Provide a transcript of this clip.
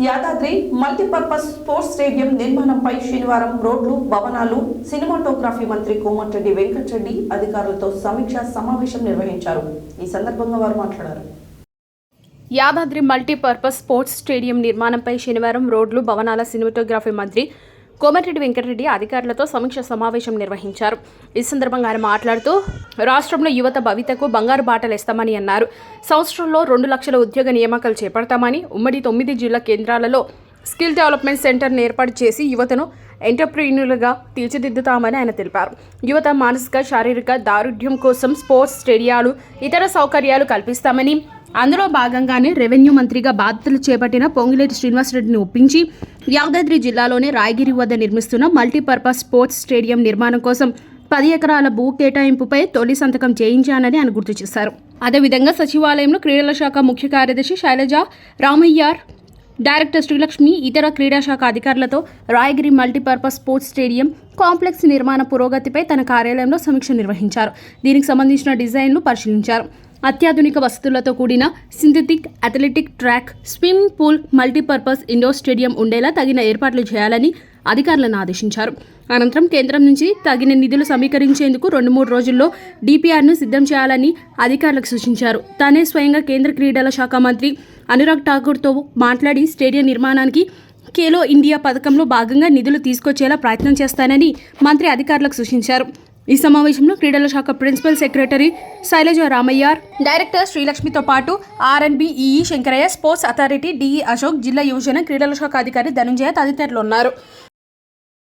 Yadadri multipurpose sports stadium నిర్మాణంపై శనివారం రోడ్లు, భవనాలు, సినిమాటోగ్రఫీ మంత్రి కోమటిరెడ్డి వెంకటరెడ్డి అధికారులతో సమీక్షా సమావేశం నిర్వహించారు. ఈ సందర్భంగా వారు మాట్లాడారు. యాదాద్రి మల్టీపర్పస్ స్పోర్ట్స్ స్టేడియం నిర్మాణంపై శనివారం రోడ్లు, భవనాల, సినిమాటోగ్రఫీ మంత్రి కోమటిరెడ్డి వెంకటరెడ్డి అధికారులతో సమీక్ష సమావేశం నిర్వహించారు. ఈ సందర్భంగా ఆయన మాట్లాడుతూ రాష్ట్రంలో యువత భవితకు బంగారు బాటలేస్తామని అన్నారు. సంవత్సరంలో 2 లక్షల ఉద్యోగ నియామకాలు చేపడతామని, ఉమ్మడి 9 జిల్లా కేంద్రాలలో స్కిల్ డెవలప్మెంట్ సెంటర్ను ఏర్పాటు చేసి యువతను ఎంటర్ప్రీన్యూర్లుగా తీర్చిదిద్దుతామని ఆయన తెలిపారు. యువత మానసిక, శారీరక దారుఢ్యం కోసం స్పోర్ట్స్ స్టేడియాలు, ఇతర సౌకర్యాలు కల్పిస్తామని, అందులో భాగంగానే రెవెన్యూ మంత్రిగా బాధ్యతలు చేపట్టిన పొంగులేటి శ్రీనివాసరెడ్డిని ఒప్పించి యాదాద్రి జిల్లాలోని రాయగిరి వద్ద నిర్మిస్తున్న మల్టీపర్పస్ స్పోర్ట్స్ స్టేడియం నిర్మాణం కోసం 10 ఎకరాల భూ కేటాయింపుపై తొలి సంతకం చేయించానని ఆయన గుర్తు చేశారు. అదేవిధంగా సచివాలయంలో క్రీడల శాఖ ముఖ్య కార్యదర్శి శైలజ, రామయ్యార్, డైరెక్టర్ శ్రీలక్ష్మి, ఇతర క్రీడా శాఖ అధికారులతో Rayagiri multipurpose sports stadium complex నిర్మాణ పురోగతిపై తన కార్యాలయంలో సమీక్ష నిర్వహించారు. దీనికి సంబంధించిన డిజైన్లు పరిశీలించారు. అత్యాధునిక వసతులతో కూడిన synthetic athletic track, swimming pool, multipurpose indoor stadium ఉండేలా తగిన ఏర్పాట్లు చేయాలని అధికారులను ఆదేశించారు. అనంతరం కేంద్రం నుంచి తగిన నిధులు సమీకరించేందుకు 2-3 రోజుల్లో డిపిఆర్ను సిద్ధం చేయాలని అధికారులకు సూచించారు. తానే స్వయంగా కేంద్ర క్రీడల శాఖ మంత్రి అనురాగ్ ఠాకూర్తో మాట్లాడి స్టేడియం నిర్మాణానికి ఖేలో ఇండియా పథకంలో భాగంగా నిధులు తీసుకొచ్చేలా ప్రయత్నం చేస్తానని మంత్రి అధికారులకు సూచించారు. ఈ సమావేశంలో క్రీడల శాఖ principal secretary Shailaja, Ramayyar, director శ్రీలక్ష్మితో పాటు RNB EE Shankaraiah, sports authority DE Ashok, జిల్లా యువజన క్రీడల శాఖ అధికారి ధనంజయ తదితరులు ఉన్నారు.